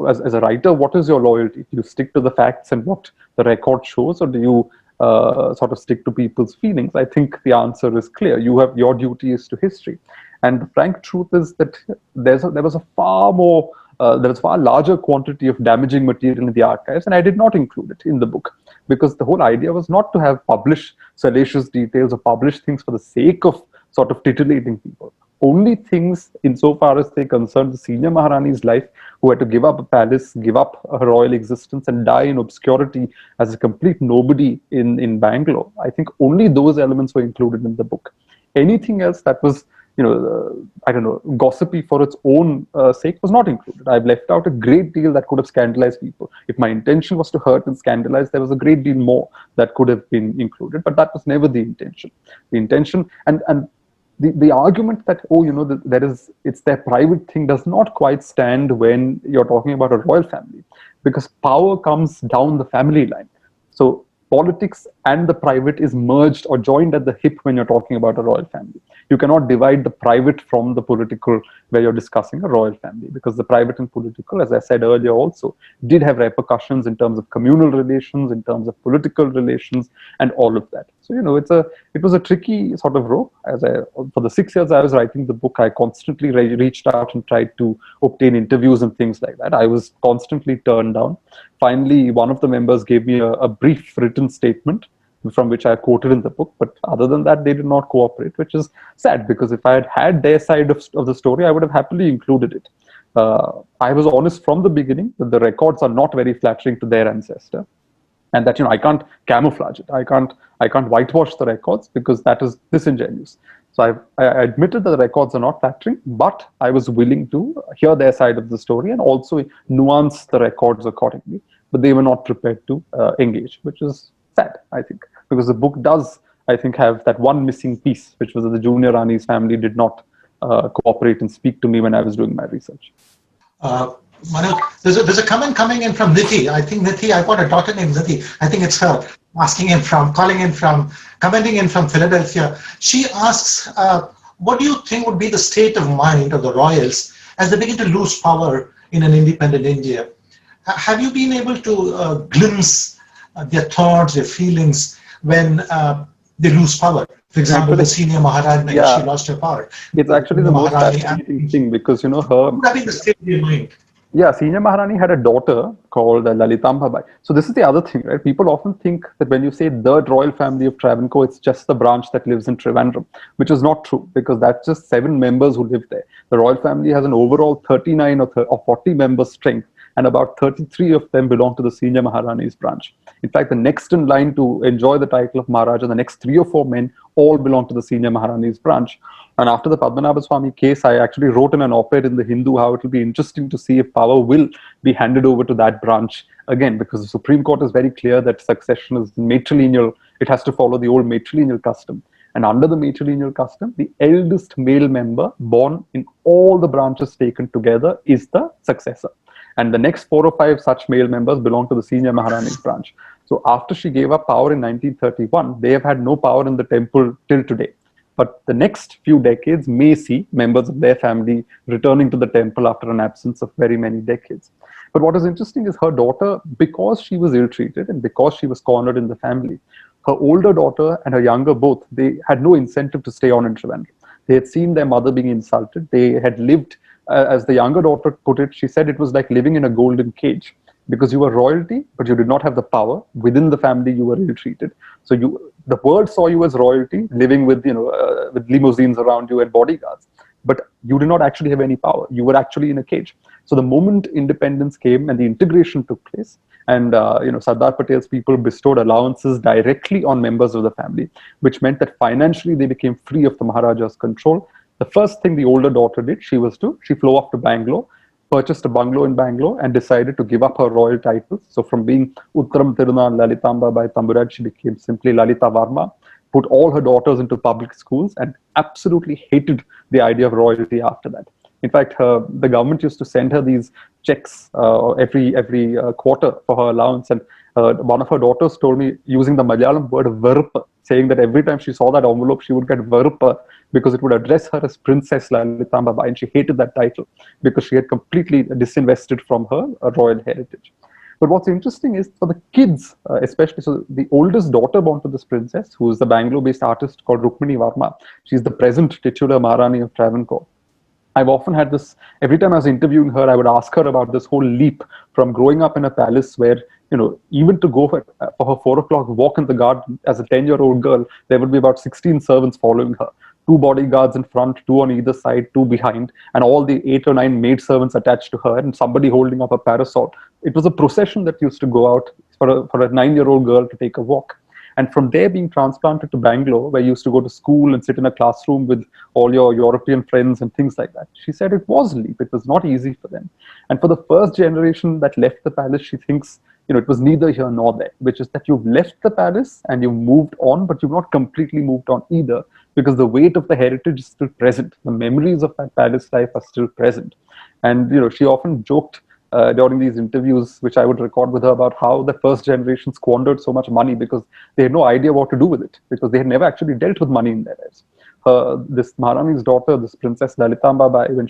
Speaker 2: as a writer, what is your loyalty? Do you stick to the facts and what the record shows, or do you sort of stick to people's feelings? I think the answer is clear. Your duty is to history, and the frank truth is that there was a far larger quantity of damaging material in the archives, and I did not include it in the book because the whole idea was not to have published salacious details or publish things for the sake of sort of titillating people. Only things insofar as they concern the senior Maharani's life, who had to give up a palace, give up her royal existence, and die in obscurity as a complete nobody in Bangalore. I think only those elements were included in the book. Anything else that was, I don't know, gossipy for its own sake was not included. I've left out a great deal that could have scandalized people. If my intention was to hurt and scandalize, there was a great deal more that could have been included, but that was never the intention. The intention and the argument that, it's their private thing does not quite stand when you're talking about a royal family, because power comes down the family line. So politics and the private is merged or joined at the hip when you're talking about a royal family. You cannot divide the private from the political where you're discussing a royal family, because the private and political, as I said earlier also, did have repercussions in terms of communal relations, in terms of political relations, and all of that. So, it was a tricky sort of rope. For the 6 years I was writing the book, I constantly reached out and tried to obtain interviews and things like that. I was constantly turned down. Finally, one of the members gave me a brief written statement from which I quoted in the book. But other than that, they did not cooperate, which is sad, because if I had had their side of the story, I would have happily included it. I was honest from the beginning that the records are not very flattering to their ancestor, and that I can't camouflage it. I can't whitewash the records, because that is disingenuous. So I admitted that the records are not flattering, but I was willing to hear their side of the story and also nuance the records accordingly. But they were not prepared to engage, which is sad, I think, because the book does, I think, have that one missing piece, which was that the Junior Rani's family did not cooperate and speak to me when I was doing my research.
Speaker 1: Manu, there's a comment coming in from Niti. I think Niti, I've got a daughter named Niti. I think it's her commenting in from Philadelphia. She asks, what do you think would be the state of mind of the royals as they begin to lose power in an independent India? Have you been able to glimpse their thoughts, their feelings when they lose power? For example, the senior Maharani, she lost her power.
Speaker 2: It's actually the most fascinating thing, because, her...
Speaker 1: Having the state of your mind.
Speaker 2: Yeah, Senior Maharani had a daughter called Lalitamba Bai. So this is the other thing, right? People often think that when you say the royal family of Travancore, it's just the branch that lives in Trivandrum, which is not true, because that's just 7 members who live there. The royal family has an overall 39 or 40 member strength, and about 33 of them belong to the Senior Maharani's branch. In fact, the next in line to enjoy the title of Maharaja, the next 3 or 4 men, all belong to the Senior Maharani's branch. And after the Padmanabha Swami case, I actually wrote in an op-ed in the Hindu how it will be interesting to see if power will be handed over to that branch again, because the Supreme Court is very clear that succession is matrilineal. It has to follow the old matrilineal custom. And under the matrilineal custom, the eldest male member born in all the branches taken together is the successor. And the next 4 or 5 such male members belong to the senior Maharani's branch. So after she gave up power in 1931, they have had no power in the temple till today. But the next few decades may see members of their family returning to the temple after an absence of very many decades. But what is interesting is her daughter, because she was ill-treated and because she was cornered in the family, her older daughter and her younger both, they had no incentive to stay on in Trivandrum. They had seen their mother being insulted. They had lived, as the younger daughter put it, she said it was like living in a golden cage, because you were royalty, but you did not have the power. Within the family, you were ill-treated. So the world saw you as royalty, living with, with limousines around you and bodyguards, but you did not actually have any power. You were actually in a cage. So the moment independence came and the integration took place, and Sardar Patel's people bestowed allowances directly on members of the family, which meant that financially they became free of the Maharaja's control. The first thing the older daughter did, she flew off to Bangalore, purchased a bungalow in Bangalore, and decided to give up her royal titles. So from being Uttaram Tiruna Lalitamba by Tamburaj, she became simply Lalita Varma, put all her daughters into public schools, and absolutely hated the idea of royalty after that. In fact, the government used to send her these checks every quarter for her allowance. And one of her daughters told me, using the Malayalam word verpa, saying that every time she saw that envelope, she would get verpa because it would address her as Princess Lalitamba Bai, and she hated that title because she had completely disinvested from her royal heritage. But what's interesting is for the kids, especially, so the oldest daughter born to this princess, who is the Bangalore-based artist called Rukmini Varma, she's the present titular Maharani of Travancore. I've often had this, every time I was interviewing her, I would ask her about this whole leap from growing up in a palace where, even to go for her 4 o'clock walk in the garden as a 10-year-old girl, there would be about 16 servants following her. 2 bodyguards in front, 2 on either side, 2 behind, and all the 8 or 9 maid servants attached to her, and somebody holding up a parasol. It was a procession that used to go out for a 9-year-old girl to take a walk. And from there, being transplanted to Bangalore, where you used to go to school and sit in a classroom with all your European friends and things like that, she said it was a leap. It was not easy for them. And for the first generation that left the palace, she thinks, it was neither here nor there, which is that you've left the palace and you've moved on, but you've not completely moved on either, because the weight of the heritage is still present. The memories of that palace life are still present. And, she often joked during these interviews, which I would record with her, about how the first generation squandered so much money because they had no idea what to do with it, because they had never actually dealt with money in their lives. This Maharani's daughter, this Princess Lalitamba Bai, when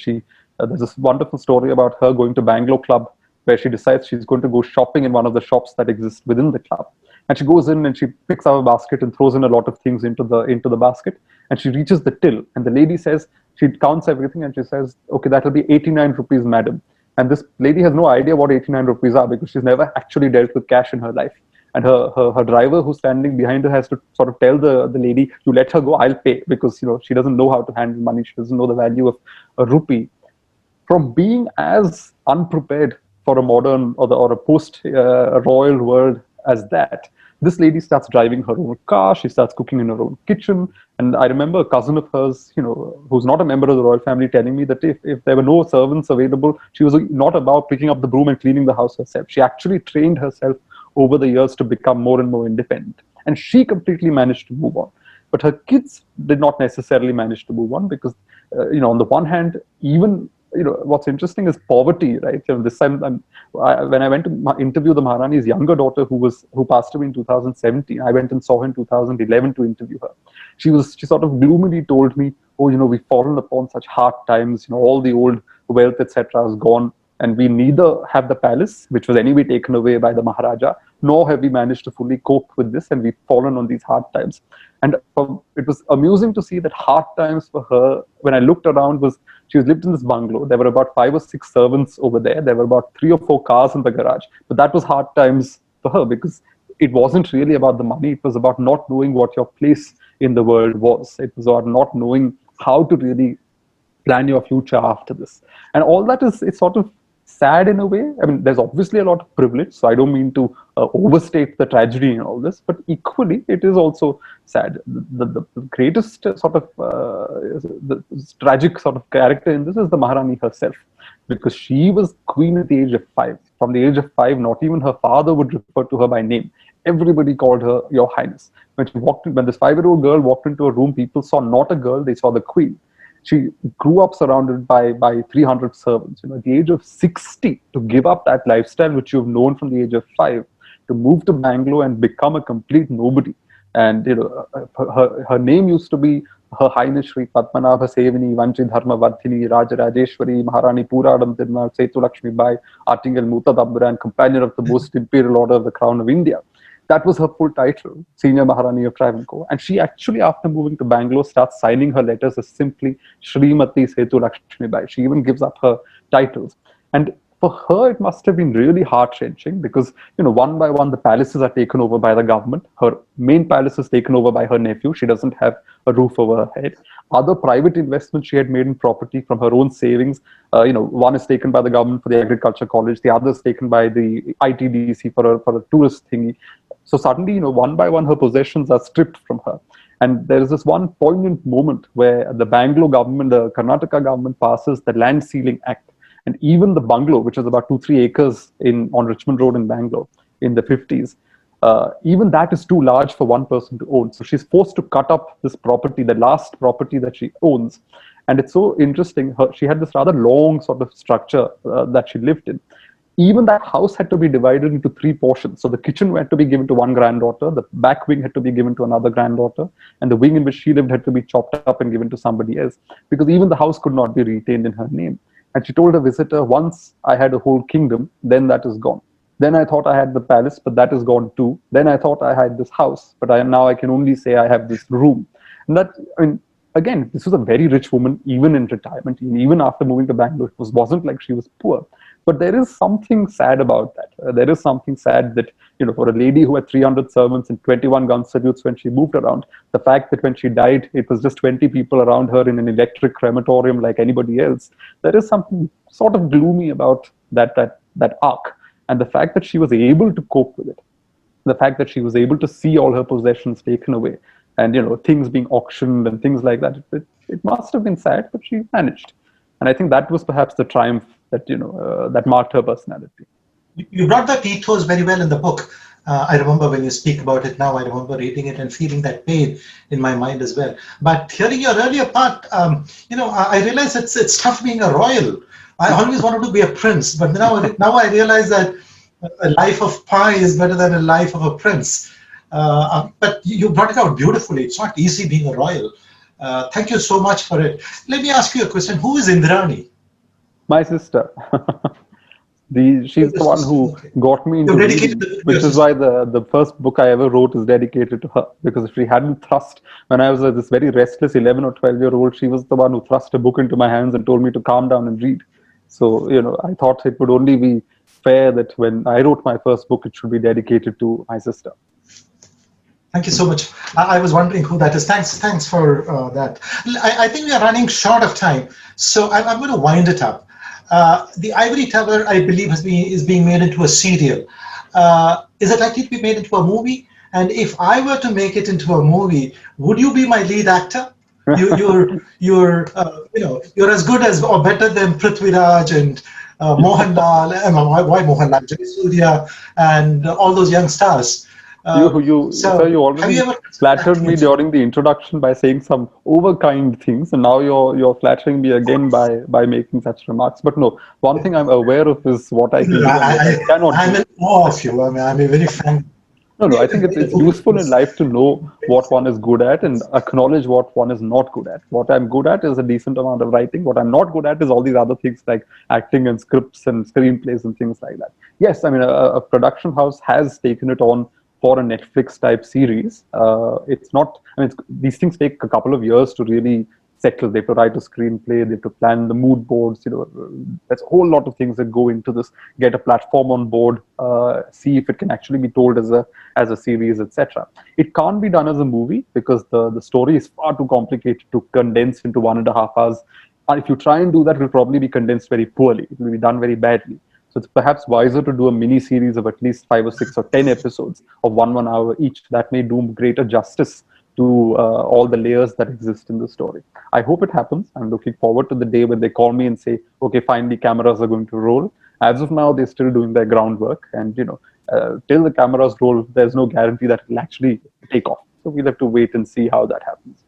Speaker 2: there's this wonderful story about her going to Bangalore Club, where she decides she's going to go shopping in one of the shops that exist within the club. And she goes in and she picks up a basket and throws in a lot of things into the basket. And she reaches the till. And the lady says, she counts everything and she says, okay, that'll be 89 rupees, madam. And this lady has no idea what 89 rupees are, because she's never actually dealt with cash in her life. And her driver, who's standing behind her, has to sort of tell the lady, you let her go, I'll pay, because she doesn't know how to handle money. She doesn't know the value of a rupee. From being as unprepared for a modern or a post-royal world as that, this lady starts driving her own car, she starts cooking in her own kitchen. And I remember a cousin of hers, who's not a member of the royal family, telling me that if there were no servants available, she was not about picking up the broom and cleaning the house herself. She actually trained herself over the years to become more and more independent. And she completely managed to move on. But her kids did not necessarily manage to move on, because, on the one hand, even what's interesting is poverty, right? This time, when I went to interview the Maharani's younger daughter, who passed away in 2017, I went and saw her in 2011 to interview her. She sort of gloomily told me, oh, we've fallen upon such hard times. All the old wealth, etc., is gone, and we neither have the palace, which was anyway taken away by the Maharaja, nor have we managed to fully cope with this, and we've fallen on these hard times. And it was amusing to see that hard times for her, when I looked around, she lived in this bungalow. There were about 5 or 6 servants over there. There were about 3 or 4 cars in the garage. But that was hard times for her, because it wasn't really about the money. It was about not knowing what your place in the world was. It was about not knowing how to really plan your future after this. And all that it's sort of sad in a way. I mean, there's obviously a lot of privilege, so I don't mean to overstate the tragedy in all this, but equally it is also sad. The greatest sort of the tragic sort of character in this is the Maharani herself, because she was queen at the age of 5. From the age of 5, not even her father would refer to her by name. Everybody called her Your Highness. When this 5-year-old girl walked into a room, people saw not a girl, they saw the queen. She grew up surrounded by 300 servants. At the age of 60, to give up that lifestyle which you've known from the age of 5, to move to Bangalore and become a complete nobody. And her name used to be Her Highness Shri Padmanabha Sevini Vanchi Dharma Vardhini Rajarajeshwari Maharani Puradam Tirunal Setu Lakshmi Bai Artingal Mutadabbra, and Companion of the Most Imperial Order of the Crown of India. That was her full title, Senior Maharani of Travancore. And she actually, after moving to Bangalore, starts signing her letters as simply Srimati Setu Lakshmi Bai. She even gives up her titles. And for her, it must have been really heart-wrenching because, one by one, the palaces are taken over by the government. Her main palace is taken over by her nephew. She doesn't have a roof over her head. Other private investments she had made in property from her own savings, one is taken by the government for the agriculture college, the other is taken by the ITDC for a tourist thingy. So suddenly, one by one, her possessions are stripped from her. And there is this one poignant moment where the Bangalore government, the Karnataka government, passes the Land Ceiling Act. And even the bungalow, which is about 2-3 acres on Richmond Road in Bangalore in the 50s, even that is too large for one person to own. So she's forced to cut up this property, the last property that she owns. And it's so interesting. She had this rather long sort of structure that she lived in. Even that house had to be divided into 3 portions. So the kitchen had to be given to one granddaughter, the back wing had to be given to another granddaughter, and the wing in which she lived had to be chopped up and given to somebody else, because even the house could not be retained in her name. And she told a visitor, once I had a whole kingdom, then that is gone. Then I thought I had the palace, but that is gone too. Then I thought I had this house, but now I can only say I have this room. And that, again, this was a very rich woman, even in retirement, even after moving to Bangalore. It wasn't like she was poor. But there is something sad about that. There is something sad that, for a lady who had 300 servants and 21 gun salutes when she moved around, the fact that when she died, it was just 20 people around her in an electric crematorium like anybody else, there is something sort of gloomy about that arc. And the fact that she was able to cope with it, the fact that she was able to see all her possessions taken away, and things being auctioned and things like that, it must have been sad, but she managed. And I think that was perhaps the triumph that that marked her personality.
Speaker 1: You brought that ethos very well in the book. I remember when you speak about it now, I remember reading it and feeling that pain in my mind as well. But hearing your earlier part, I realize it's tough being a royal. I always wanted to be a prince, but now I realize that a life of pie is better than a life of a prince. But you brought it out beautifully. It's not easy being a royal. Thank you so much for it. Let me ask you a question. Who is Indrani?
Speaker 2: My sister. She's the one who got me into reading, which is why the first book I ever wrote is dedicated to her. Because if she hadn't thrust, when I was this very restless 11 or 12-year-old, she was the one who thrust a book into my hands and told me to calm down and read. So, I thought it would only be fair that when I wrote my first book, it should be dedicated to my sister.
Speaker 1: Thank you so much. I was wondering who that is. Thanks for that. I think we are running short of time, so I'm going to wind it up. The Ivory Tower, I believe, is being made into a serial. Is it likely to be made into a movie? And if I were to make it into a movie, would you be my lead actor? You're as good as or better than Prithviraj and Mohanlal. Why Mohanlal? Jayasuriya and all those young stars.
Speaker 2: You already flattered me during the introduction by saying some overkind things, and now you're flattering me again by making such remarks. But no, one thing I'm aware of is what I can do.
Speaker 1: I'm in awe of you. I'm a very fan.
Speaker 2: No, I think it's useful in life to know what one is good at and acknowledge what one is not good at. What I'm good at is a decent amount of writing. What I'm not good at is all these other things like acting and scripts and screenplays and things like that. Yes, I mean, a production house has taken it on for a Netflix type series. It's not, these things take a couple of years to really settle. They have to write a screenplay, they have to plan the mood boards, there's a whole lot of things that go into this, get a platform on board, see if it can actually be told as a series, etc. It can't be done as a movie because the story is far too complicated to condense into 1.5 hours. And if you try and do that, it will probably be condensed very poorly. It will be done very badly. So it's perhaps wiser to do a mini series of at least 5 or 6 or 10 episodes of 1 hour each. That may do greater justice to all the layers that exist in the story. I hope it happens. I'm looking forward to the day when they call me and say, okay, finally cameras are going to roll. As of now, they're still doing their groundwork. And, till the cameras roll, there's no guarantee that it'll actually take off. So we'll have to wait and see how that happens.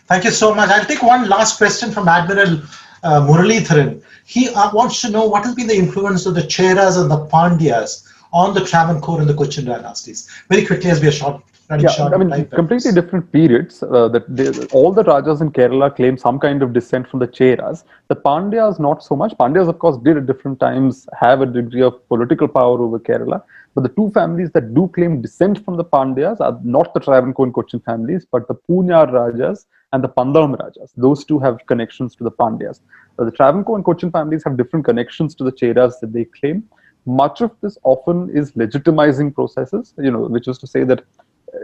Speaker 1: Thank you so much. I'll take one last question from Admiral Muralidharan. He wants to know what has been the influence of the Cheras and the Pandyas on the Travancore and the Cochin dynasties. Very quickly, as we are running short
Speaker 2: I
Speaker 1: of
Speaker 2: mean,
Speaker 1: time.
Speaker 2: completely different periods. All the Rajas in Kerala claim some kind of descent from the Cheras. The Pandyas, not so much. Pandyas, of course, did at different times have a degree of political power over Kerala. But the two families that do claim descent from the Pandyas are not the Travancore and Cochin families, but the Poonar Rajas and the Pandalam Rajas. Those two have connections to the Pandyas. The Travancore and Cochin families have different connections to the Cheras that they claim. Much of this often is legitimizing processes, which is to say that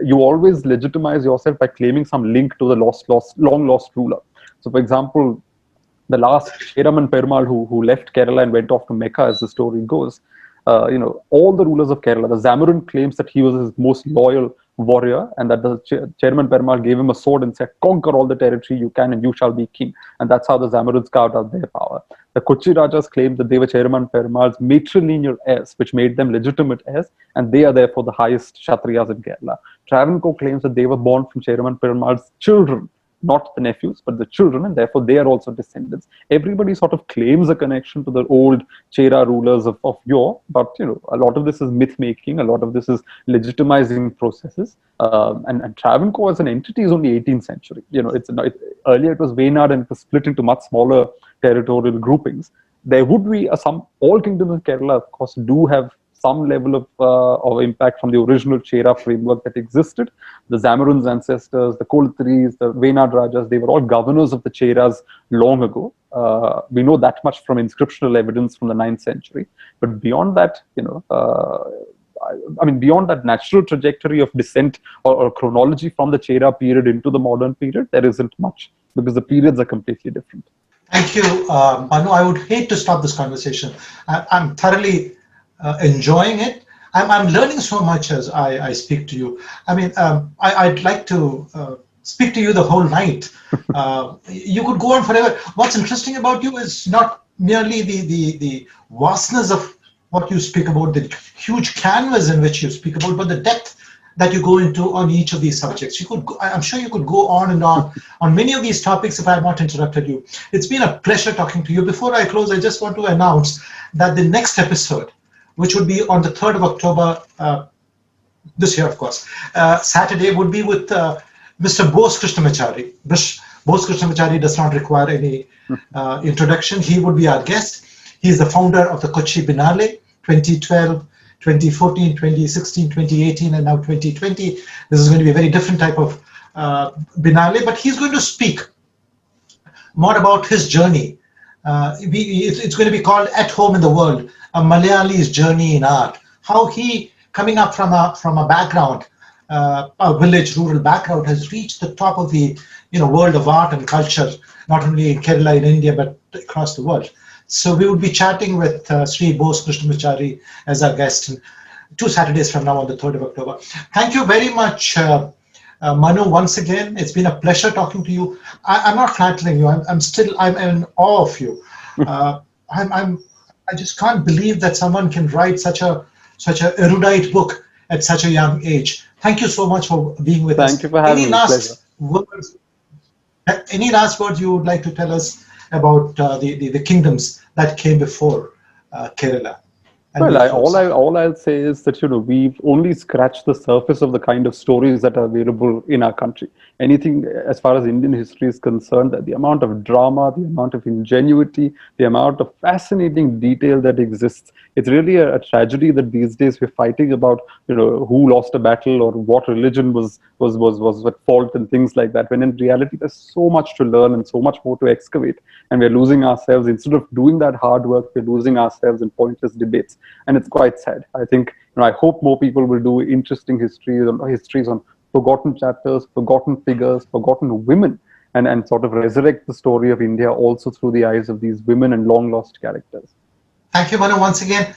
Speaker 2: you always legitimize yourself by claiming some link to the long lost ruler. So, for example, the last Cheraman Perumal who left Kerala and went off to Mecca, as the story goes, all the rulers of Kerala, the Zamorine claims that he was his most loyal warrior and that the Chairman Perumal gave him a sword and said, conquer all the territory you can and you shall be king. And that's how the Zamorines carved out their power. The Kochi Rajas claimed that they were Chairman Perumal's matrilineal heirs, which made them legitimate heirs, and they are therefore the highest Kshatriyas in Kerala. Travancore claims that they were born from Chairman Perumal's children, not the nephews, but the children, and therefore they are also descendants. Everybody sort of claims a connection to the old Chera rulers of yore, but a lot of this is myth making, a lot of this is legitimizing processes. And Travancore as an entity is only 18th century. Earlier it was Wayanad and it was split into much smaller territorial groupings. There would be all kingdoms in Kerala, of course, do have some level of impact from the original Chera framework that existed. The Zamorines' ancestors, the Kolatiris, the Wayanad Rajas, they were all governors of the Cheras long ago. We know that much from inscriptional evidence from the 9th century. But beyond that, beyond that natural trajectory of descent or chronology from the Chera period into the modern period, there isn't much because the periods are completely different.
Speaker 1: Thank you, Manu. I would hate to stop this conversation. I'm thoroughly enjoying it. I'm learning so much as I speak to you. I'd like to speak to you the whole night. You could go on forever. What's interesting about you is not merely the vastness of what you speak about, the huge canvas in which you speak about, but the depth that you go into on each of these subjects. I'm sure you could go on and on many of these topics if I had not interrupted you. It's been a pleasure talking to you. Before I close, I just want to announce that the next episode, which would be on the 3rd of October, this year, of course, Saturday, would be with Mr. Bose Krishnamachari. Bose Krishnamachari does not require any introduction. He would be our guest. He is the founder of the Kochi Biennale, 2012, 2014, 2016, 2018, and now 2020. This is going to be a very different type of Biennale, but he's going to speak more about his journey. It's going to be called At Home in the World, a Malayali's journey in art. How he, coming up from a background, a village rural background, has reached the top of the world of art and culture, not only in Kerala, in India, but across the world. So we would be chatting with Sri Bose Krishnamachari as our guest 2 Saturdays from now on the 3rd of October. Thank you very much, Manu, once again. It's been a pleasure talking to you. I'm not flattering you. I'm in awe of you. I just can't believe that someone can write such a erudite book at such a young age. Thank you so much for being with us.
Speaker 2: Thank you for having me.
Speaker 1: Any last words you would like to tell us about the kingdoms that came before Kerala?
Speaker 2: Well, all I'll say is that we've only scratched the surface of the kind of stories that are available in our country. Anything as far as Indian history is concerned, the amount of drama, the amount of ingenuity, the amount of fascinating detail that exists. It's really a tragedy that these days we're fighting about who lost a battle or what religion was at fault and things like that. When in reality, there's so much to learn and so much more to excavate, and we're losing ourselves. Instead of doing that hard work, we're losing ourselves in pointless debates. And it's quite sad. I think, I hope more people will do interesting histories on forgotten chapters, forgotten figures, forgotten women, and sort of resurrect the story of India also through the eyes of these women and long lost characters.
Speaker 1: Thank you, Manu, once again.